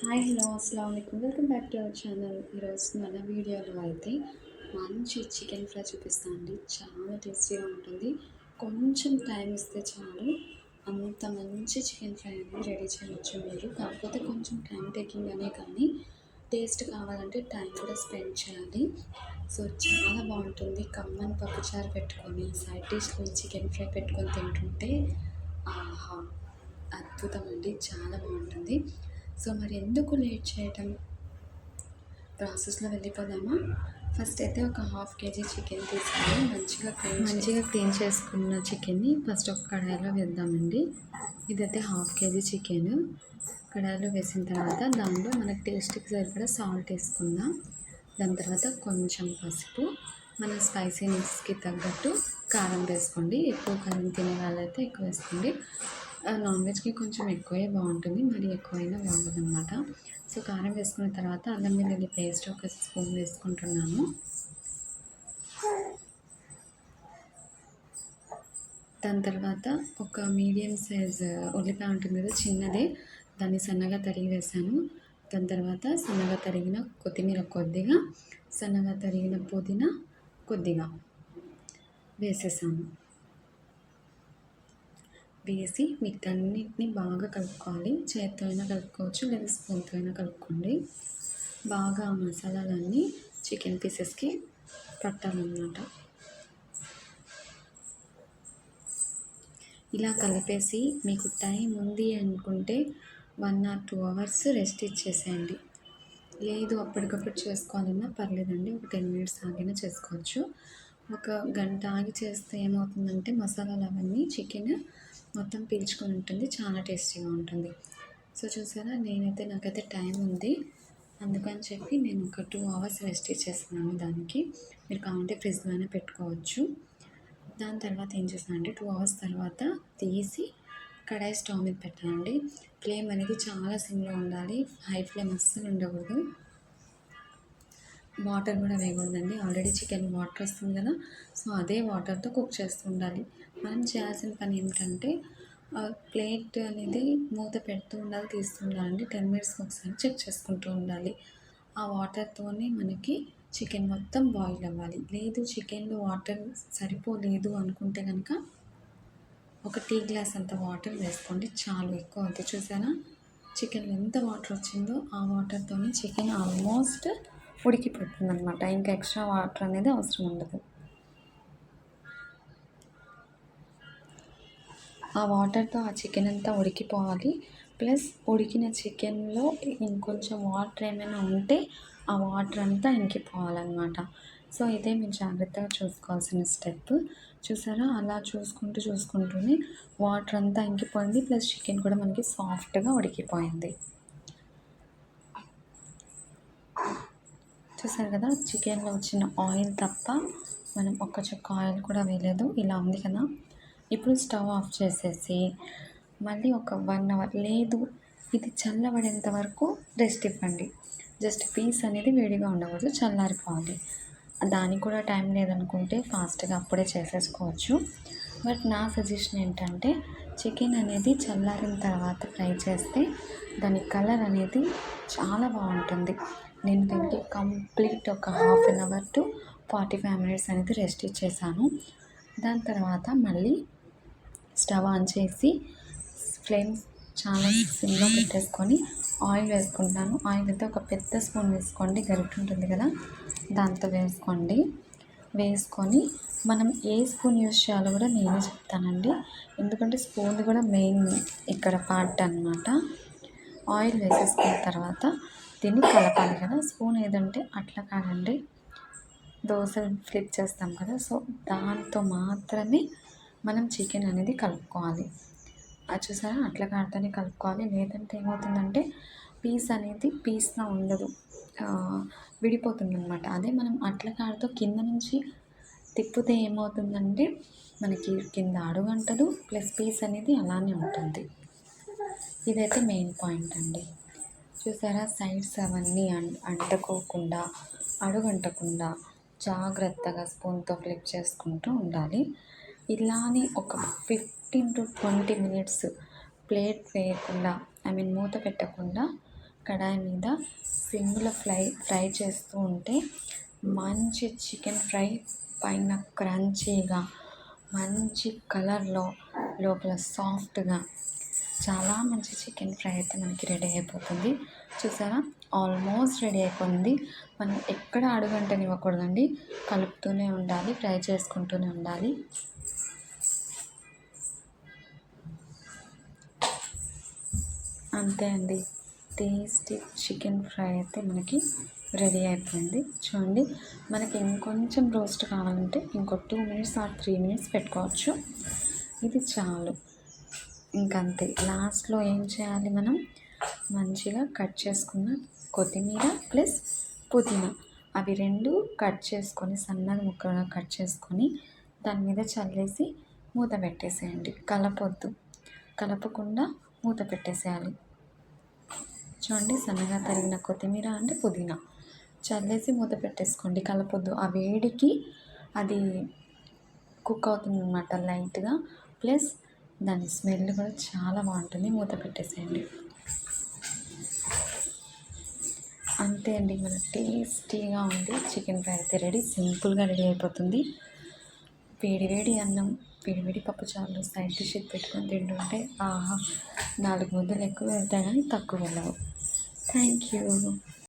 Hi hello అస్సలాముఅలైకుం welcome back to our channel. ఈరోజు మన వీడియోలో అయితే మంచి చికెన్ ఫ్రై చూపిస్తాను అండి. చాలా టేస్టీగా ఉంటుంది. కొంచెం టైం ఇస్తే చాలు అంత మంచి చికెన్ ఫ్రై అనేది రెడీ చేయవచ్చు మీరు. కాకపోతే కొంచెం టైం టేకింగ్ అనే కానీ టేస్ట్ కావాలంటే టైం కూడా స్పెండ్ చేయాలి. సో చాలా బాగుంటుంది. కమ్మని పప్పుచారు పెట్టుకొని సైడ్ డిష్లో చికెన్ ఫ్రై పెట్టుకొని తింటుంటే ఆహా అద్భుతం అండి. చాలా బాగుంటుంది. సో మరి ఎందుకు లేట్ చేయటం, ప్రాసెస్లో వెళ్ళిపోదామా? ఫస్ట్ అయితే ఒక హాఫ్ కేజీ చికెన్ తీసుకొని మంచిగా క్లీన్ చేసుకున్న చికెన్ని ఫస్ట్ ఒక కడాయిలో వేద్దామండి. ఇదైతే హాఫ్ కేజీ చికెన్ కడాయిలో వేసిన తర్వాత దానిలో మనకు టేస్ట్కి సరిపడా సాల్ట్ వేసుకుందాం. దాని తర్వాత కొంచెం పసుపు, మన స్పైసీనెస్కి తగ్గట్టు కారం వేసుకోండి. ఎక్కువ కారం తినే వాళ్ళైతే ఎక్కువ వేసుకోండి. నాన్ వెజ్కి కొంచెం ఎక్కువే బాగుంటుంది, మరి ఎక్కువైనా బాగోదన్నమాట. సో కారం వేసుకున్న తర్వాత అల్లం వెల్లుల్లి పేస్ట్ ఒక స్పూన్ వేసుకుంటున్నాను. దాని తర్వాత ఒక మీడియం సైజ్ ఉల్లిపాయ ఉంటుంది కదా, చిన్నదే, దాన్ని సన్నగా తరిగి వేసాను. దాని తర్వాత సన్నగా తరిగిన కొత్తిమీర కొద్దిగా, సన్నగా తరిగిన పుదీనా కొద్దిగా వేసేసాను. వేసి వీటన్నిటిని బాగా కలుపుకోవాలి. చేత్తో అయినా కలుపుకోవచ్చు, లేదా స్పూన్తో అయినా కలుపుకోండి. బాగా ఆ మసాలాలన్నీ చికెన్ పీసెస్కి పట్టాలన్నమాట. ఇలా కలిపేసి మీకు టైం ఉంది అనుకుంటే 1 or 2 hours రెస్ట్ ఇచ్చేసేయండి. లేదు అప్పటికప్పుడు చేసుకోవాలన్నా పర్లేదండి, ఒక 10 minutes ఆగినా చేసుకోవచ్చు. ఒక గంట ఆగి చేస్తే ఏమవుతుందంటే మసాలాలు అవన్నీ చికెన్ మొత్తం పీల్చుకొని ఉంటుంది, చాలా టేస్టీగా ఉంటుంది. సో చూసారా, నాకైతే టైం ఉంది, అందుకని చెప్పి నేను ఒక 2 hours రెస్ట్ ఇచ్చేస్తున్నాను దానికి. మీరు కావాలంటే ఫ్రిడ్జ్లోనే పెట్టుకోవచ్చు. దాని తర్వాత ఏం చేస్తాను అంటే 2 hours తర్వాత తీసి కడాయి స్టవ్ మీద పెట్టాలండి. ఫ్లేమ్ అనేది చాలా సిమ్లో ఉండాలి, హై ఫ్లేమ్ అస్సలు ఉండకూడదు. వాటర్ కూడా వేయకూడదండి. ఆల్రెడీ చికెన్ వాటర్ వస్తుంది కదా, సో అదే వాటర్తో కుక్ చేస్తూ ఉండాలి. మనం చేయాల్సిన పని ఏమిటంటే ప్లేట్ అనేది మూత పెడుతూ ఉండాలి, తీస్తూ ఉండాలండి. 10 minutesకి ఒకసారి చెక్ చేసుకుంటూ ఉండాలి. ఆ వాటర్తోనే మనకి చికెన్ మొత్తం బాయిల్ అవ్వాలి. లేదు చికెన్లో వాటర్ సరిపోలేదు అనుకుంటే కనుక ఒక టీ గ్లాస్ అంత వాటర్ వేసుకోండి, చాలు. ఎక్కువ అవుతుంది. చూసారా చికెన్లో ఎంత వాటర్ వచ్చిందో, ఆ వాటర్తోనే చికెన్ ఆల్మోస్ట్ ఉడికిపోతుంది అనమాట. ఇంకా ఎక్స్ట్రా వాటర్ అనేది అవసరం ఉండదు. ఆ వాటర్తో ఆ చికెన్ అంతా ఉడికిపోవాలి. ప్లస్ ఉడికిన చికెన్లో ఇంకొంచెం వాటర్ ఏమైనా ఉంటే ఆ వాటర్ అంతా ఇంకిపోవాలన్నమాట. సో ఇదే మీరు జాగ్రత్తగా చూసుకోవాల్సిన స్టెప్. చూసారా, అలా చూసుకుంటూనే వాటర్ అంతా ఇంకిపోయింది, ప్లస్ చికెన్ కూడా మనకి సాఫ్ట్గా ఉడికిపోయింది. చూసారు కదా, చికెన్లో వచ్చిన ఆయిల్ తప్ప మనం ఒక్క చుక్క ఆయిల్ కూడా వేయలేదు. ఇలా ఉంది కదా. ఇప్పుడు స్టవ్ ఆఫ్ చేసేసి మళ్ళీ ఒక 1 hour, లేదు ఇది చల్లబడేంత వరకు రెస్ట్ ఇవ్వండి. జస్ట్ పీస్ అనేది వేడిగా ఉండకూడదు, చల్లారిపోవాలి. దానికి కూడా టైం లేదనుకుంటే ఫాస్ట్గా అప్పుడే చేసేసుకోవచ్చు. బట్ నా సజెషన్ ఏంటంటే చికెన్ అనేది చల్లారిన తర్వాత ఫ్రై చేస్తే దాని కలర్ అనేది చాలా బాగుంటుంది. నేను దీనికి కంప్లీట్ ఒక 1/2 hour to 45 minutes అనేది రెస్ట్ ఇచ్చేసాను. దాని తర్వాత మళ్ళీ స్టవ్ ఆన్ చేసి ఫ్లేమ్ చాలా సిమ్లో పెట్టేసుకొని ఆయిల్ వేసుకుంటాను. ఆయిల్ అయితే ఒక పెద్ద స్పూన్ వేసుకోండి, గరిటె ఉంటుంది కదా దాంతో వేసుకొని మనం ఏ స్పూన్ యూజ్ చేయాలో కూడా నేనే చెప్తానండి. ఎందుకంటే స్పూన్ కూడా మెయిన్ ఇక్కడ పార్ట్ అనమాట. ఆయిల్ వేసేసుకున్న తర్వాత దీన్ని కలపాలి కదా. స్పూన్ ఏదంటే అట్లా కాదండి, దోశలు ఫ్లిప్ చేస్తాం కదా, సో దాంతో మాత్రమే మనం చికెన్ అనేది కలుపుకోవాలి. అది చూసారా, అట్లా కాడితోనే కలుపుకోవాలి. లేదంటే ఏమవుతుందంటే పీస్ అనేది పీస్గా ఉండదు, విడిపోతుంది అనమాట. అదే మనం అట్ల కాడితో కింద నుంచి తిప్పితే ఏమవుతుందంటే మనకి కింద అడుగంటదు, ప్లస్ పీస్ అనేది అలానే ఉంటుంది. ఇదైతే మెయిన్ పాయింట్ అండి. చూసారా, సైడ్స్ అవన్నీ అంటుకోకుండా, అడుగంటకుండా జాగ్రత్తగా స్పూన్తో ఫ్లిప్ చేసుకుంటూ ఉండాలి. ఇలానే ఒక 15 to 20 minutes ప్లేట్ వేయకుండా, మూత పెట్టకుండా కడాయి మీద సిమ్లో ఫ్రై చేస్తూ ఉంటే మంచి చికెన్ ఫ్రై పైన క్రంచీగా మంచి కలర్లో లోపల సాఫ్ట్గా చాలా మంచి చికెన్ ఫ్రై అయితే మనకి రెడీ అయిపోతుంది. చూసారా, ఆల్మోస్ట్ రెడీ అయిపోయింది. మనం ఎక్కడ అడుగంటనివ్వకూడదండి, కలుపుతూనే ఉండాలి, ఫ్రై చేసుకుంటూనే ఉండాలి. అంతే అండి, టేస్టీ చికెన్ ఫ్రై అయితే మనకి రెడీ అయిపోయింది. చూడండి, మనకి ఇంకొంచెం రోస్ట్ కావాలంటే ఇంకో 2 మినిట్స్ ఆర్ 3 మినిట్స్ పెట్టుకోవచ్చు. ఇది చాలు, ఇంకంతే. లాస్ట్లో ఏం చేయాలి, మనం మంచిగా కట్ చేసుకున్న కొత్తిమీర ప్లస్ పుదీనా అవి 2 కట్ చేసుకొని సన్నగా ముక్కలుగా కట్ చేసుకొని దాని మీద చల్లేసి మూత పెట్టేసేయండి. కలపకుండా మూత పెట్టేసేయాలి. చూడండి, సన్నగా తరిగిన కొత్తిమీర అంటే పుదీనా చల్లేసి మూత పెట్టేసుకోండి. కలపొద్దు, ఆ వేడికి అది కుక్ అవుతుంది అన్నమాట లైట్గా. ప్లస్ దాని స్మెల్ కూడా చాలా బాగుంటుంది. మూత పెట్టేసేయండి. అంతే అండి, మన టేస్టీగా ఉంది చికెన్ ఫ్రై అయితే రెడీ. సింపుల్గా రెడీ అయిపోతుంది. వేడి అన్నం, వేడి పప్పుచారులు సైడ్ డిష్ పెట్టుకొని తింటుంటే ఆహా, 4 ముద్దలు ఎక్కువ వెళ్తాయి కానీ తక్కువ వెళ్ళవు. Thank you.